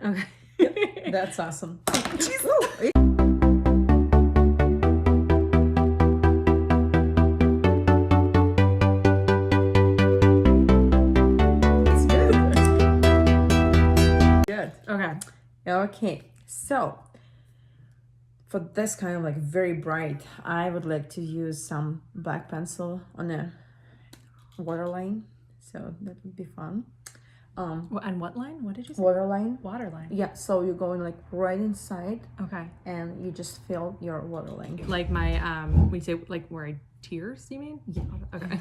Okay. That's awesome. It's good. Good. Okay. Okay, so for this kind of like very bright, I would like to use some black pencil on a waterline, so that would be fun. And what line? What did you say? Waterline. Waterline. Yeah, so you're going like right inside Okay. and you just fill your waterline. Like my we say like where I tears, you mean? Yeah. Okay.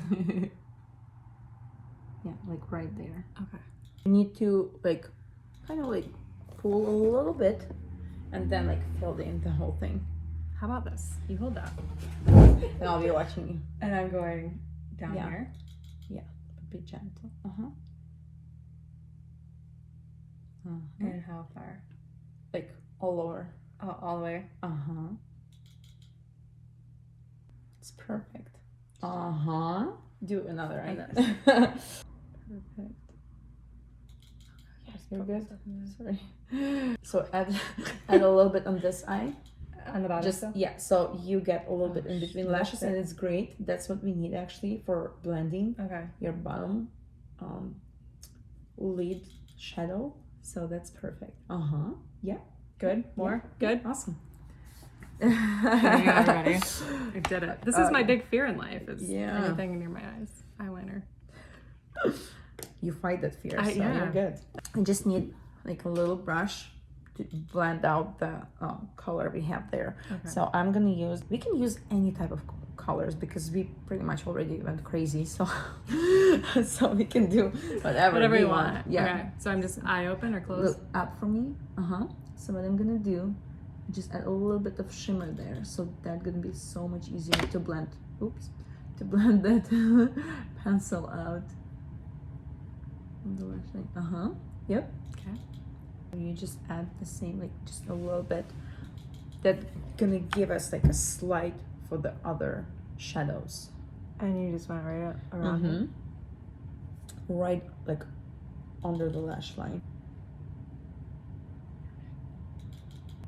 Yeah, like right there. Okay. You need to like kind of like pull a little bit and then like fill in the whole thing. How about this? You hold that. And I'll be watching you. And I'm going down Yeah. here. Yeah, be gentle. And how far? Like all over. Oh, all the way. It's perfect. Do another eye. Perfect. Yes, you're good. Sorry. So add a little bit on this eye. On the bottom. Just yeah. So you get a little bit in between lashes, and it's great. That's what we need actually for blending Okay. your bottom lid shadow. So that's perfect. Yeah. Good. More. Good. Awesome. Okay, I'm ready. I did it. This is my big fear in life. Is Yeah. anything near my eyes. Eyeliner. You fight that fear, so yeah. you're good. I just need like a little brush to blend out the color we have there. Okay. So I'm gonna we can use any type of colors because we pretty much already went crazy. So so we can do whatever we we want. Yeah. Okay. So I'm just eye open or closed? Look up for me. So what I'm gonna do, just add a little bit of shimmer there. So that's gonna be so much easier to blend. To blend that pencil out. On the left side. Yep. Okay. You just add the same, like just a little bit. That's gonna give us like a slight for the other shadows. And you just went right around here? Right like under the lash line.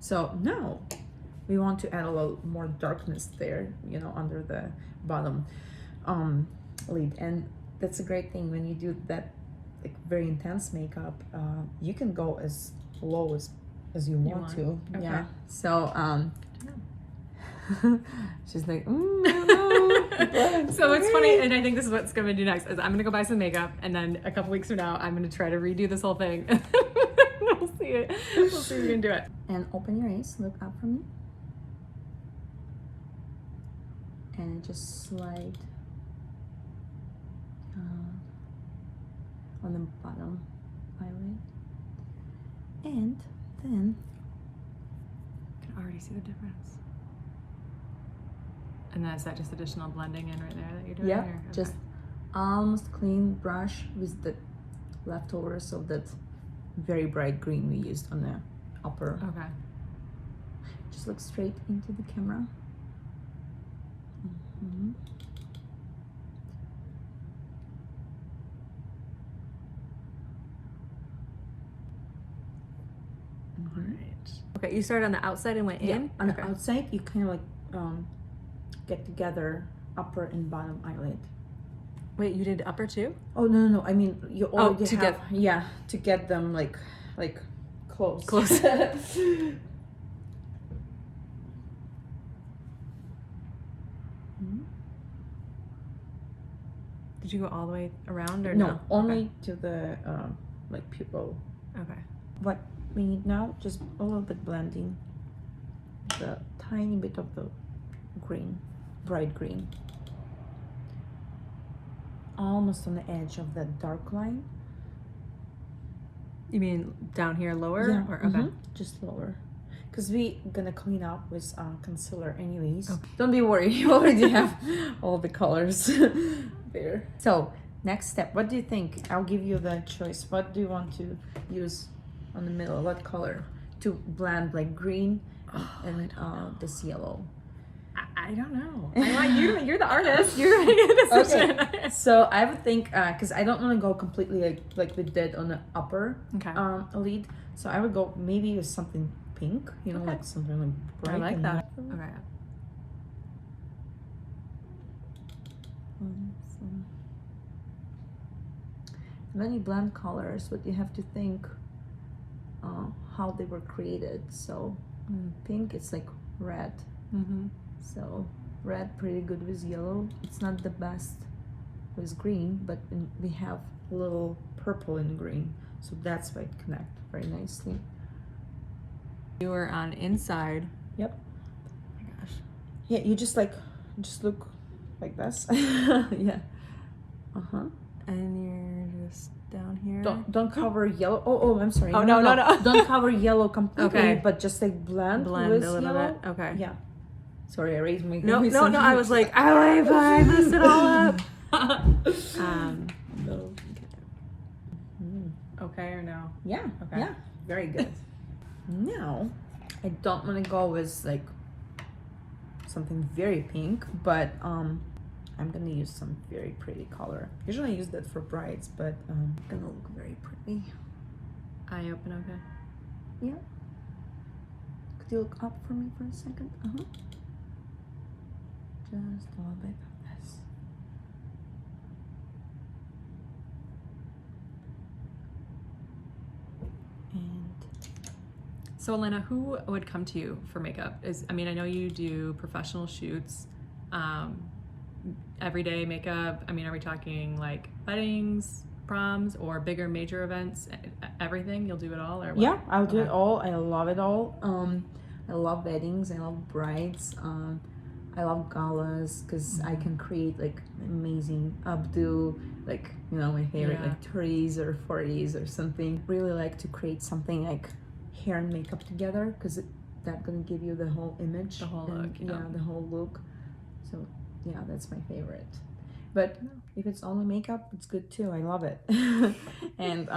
So now we want to add a little more darkness there, under the bottom lid. And that's a great thing when you do that like very intense makeup. You can go as low as you want to. Okay. Yeah. So she's like, no. So it's funny, and I think this is what's gonna do next is I'm gonna go buy some makeup, and then a couple weeks from now I'm gonna try to redo this whole thing. We'll see it. We'll see if we can do it. And open your eyes, look up for me, and just slide on the bottom eyelid, and then I can already see the difference. And that's that just additional blending in right there that you're doing? yeah, Or? just almost clean brush with the leftovers of that very bright green we used on the upper. Okay. Just look straight into the camera. All right. Okay, you started on the outside and went in? On Okay. the outside, you kind of like get together upper and bottom eyelid. Wait, you did upper too? Oh no! I mean, you already to have to get them like close. Close. Did you go all the way around or no? Only to the like pupil. Okay. What we need now, just a little bit blending the tiny bit of the green, bright green, almost on the edge of that dark line. You mean down here lower? Yeah. Or, okay. Just lower. Because we gonna clean up with concealer anyways. Okay. Don't be worried, you already have all the colors there. So next step, what do you think? I'll give you the choice. What do you want to use on the middle? What color to blend, like green and this yellow? I don't know. I want you. You're the artist. You're making a decision. Okay. So I would think, because I don't want to go completely like we did on the upper Okay. lid. So I would go maybe with something pink, you know, Okay. like something like bright. I like and that. warm. Okay. So- And then you blend colors, but you have to think how they were created. So pink, it's like red. Mm-hmm. So red pretty good with yellow. It's not the best with green, but we have a little purple in green. So that's why it connect very nicely. You were on inside. Yep. Oh my gosh. Yeah, you just look like this. Yeah. Uh-huh. And you're just down here. Don't cover yellow. Oh, I'm sorry. Oh, no. Don't cover yellow completely, Okay. but just like blend Blend with a little yellow. bit. Okay. Yeah. Sorry, I raised my No, voice. I was like, I messed it all up. No. Okay or no? Yeah. Okay. Yeah. Very good. Now, I don't want to go with like something very pink, but I'm gonna use some very pretty color. Usually I use that for brides, but gonna look very pretty. Eye open, okay. Yeah. Could you look up for me for a second? Just a little bit of this. And So Elena, who would come to you for makeup? I know you do professional shoots, everyday makeup. Are we talking like weddings, proms, or bigger major events? Everything? You'll do it all, or what? yeah, I'll do it Okay. all. I love it all. I love weddings. I love brides. I love galas because I can create like amazing updo, like my favorite Yeah. like 30s or 40s or something. Really like to create something like hair and makeup together because that's gonna give you the whole image, The whole and, look, yeah. the whole look. So yeah, that's my favorite. But if it's only makeup, it's good too. I love it. And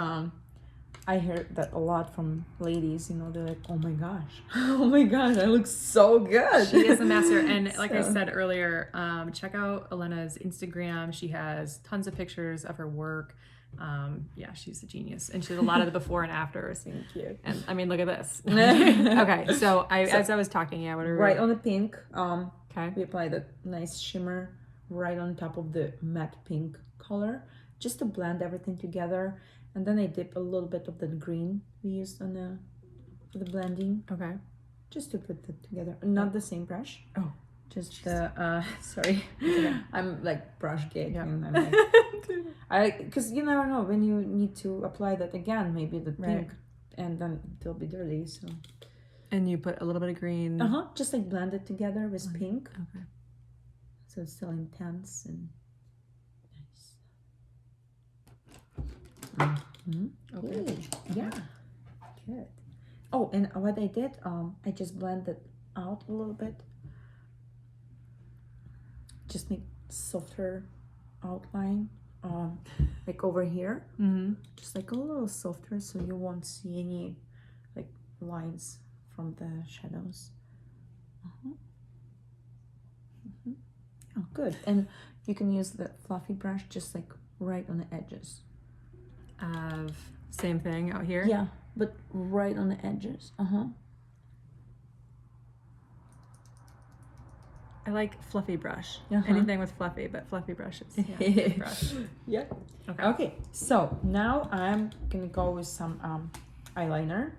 I hear that a lot from ladies. They're like, "Oh my gosh, oh my gosh, I look so good." She is a master, and like I So- said earlier, check out Elena's Instagram. She has tons of pictures of her work. Yeah, she's a genius, and she has a lot of the before and afters. Thank you. And look at this. Okay, so as I was talking, yeah, what are we? Right on the pink, Okay. we apply the nice shimmer right on top of the matte pink color, just to blend everything together. And then I dip a little bit of the green we used for the blending, Okay. just to put it together. Not the same brush. Oh. Just sorry. Okay. I'm like brush geek, Yeah. and I'm like, because you never know when you need to apply that again, maybe the Right. pink, and then it'll be dirty. So And you put a little bit of green. just like blend it together with pink, Okay. so it's still intense and nice. Okay. Good. Yeah, good. Oh, and what I did, I just blended out a little bit, just make softer outline, like over here. Mm-hmm. Just like a little softer, so you won't see any like lines from the shadows. Oh, good. And you can use the fluffy brush just like right on the edges. Of same thing out here. Yeah, but right on the edges. I like fluffy brush. Uh-huh. Anything with fluffy, but fluffy brushes. Yeah, good brush. Yeah. Okay. Okay, so now I'm gonna go with some eyeliner.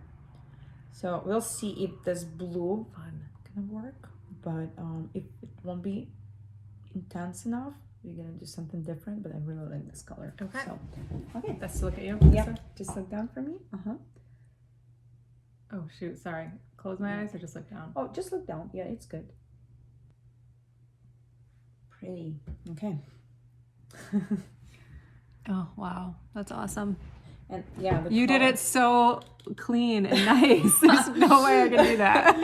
So we'll see if this blue Fun. gonna work, but if it won't be intense enough, we're gonna do something different. But I really like this color. Okay. So, okay. Best to look at you. Yeah. Just look down for me. Oh shoot, sorry. Close my eyes or just look down. Oh, just look down. Yeah, it's good. Pretty. Okay. Oh wow, that's awesome. And yeah, the You did color. it so clean and nice. There's no way I could do that.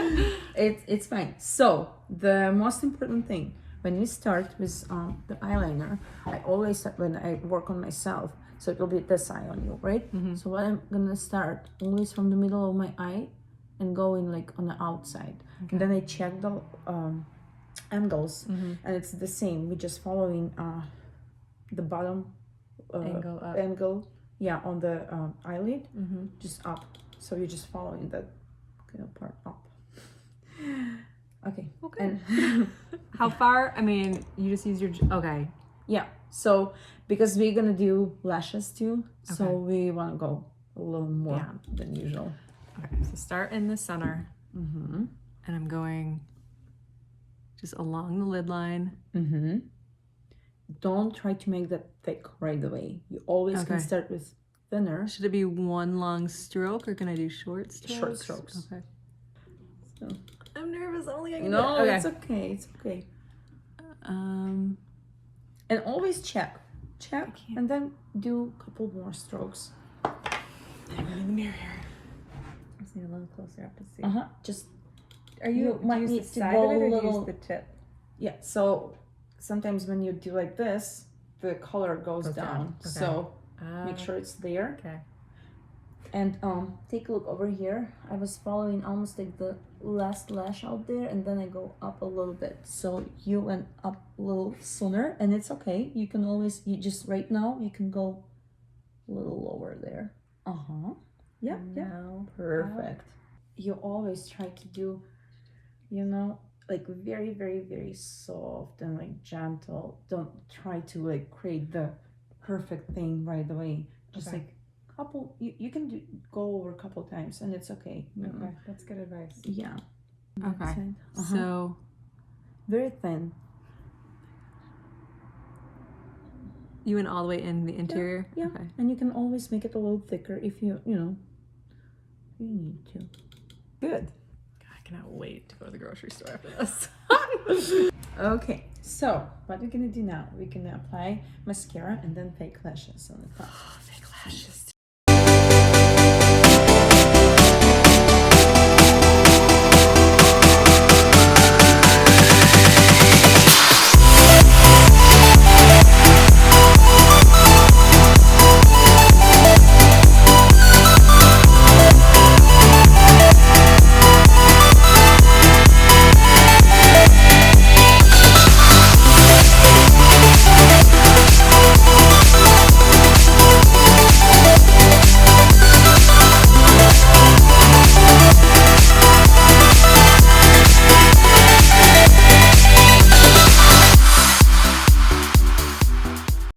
It's fine. So the most important thing when we start with the eyeliner, I always when I work on myself, so it will be this eye on you, right? So what I'm gonna start always from the middle of my eye and go in like on the outside, and then I check the angles, and it's the same. We're just following the bottom Angle up. angle, yeah, on the eyelid, just up So you're just following that kind of part up. Okay. Okay. And How far? I mean, you just use your. Okay. yeah. So because we're gonna do lashes too, so Okay. we want to go a little more Yeah. than usual. Okay. So start in the center, Mm-hmm. and I'm going just along the lid line. Mm-hmm. Don't try to make that thick right away. You always can Okay. start with thinner. Should it be one long stroke, or can I do short strokes? Short strokes. Okay. So, I'm nervous. Only I can no, do it. it's okay. It's okay. Um. And always check, can't. and then do a couple more strokes. I'm in the mirror here. Let's need a little closer up to see. Just Are you you, might do you need use to the side go of it, or a do you little- use the tip? yeah. So sometimes when you do like this, the color goes down. Okay. So make sure it's there. Okay. And take a look over here. I was following almost like the last lash out there, and then I go up a little bit. So you went up a little sooner, and it's okay. You can always, you just right now you can go a little lower there. Yeah. Now, Perfect. You always try to do, like very, very, very soft and like gentle. Don't try to like create the perfect thing right away. Just Okay. like couple, you can go over a couple times and it's okay. Okay, that's good advice. Yeah. Okay. Side. So Very thin. you went all the way in the interior. Yeah. Okay. And you can always make it a little thicker if you need to. Good. I cannot wait to go to the grocery store after this. Okay, so what we're gonna do now, we're gonna apply mascara and then fake lashes on the top. Fake lashes.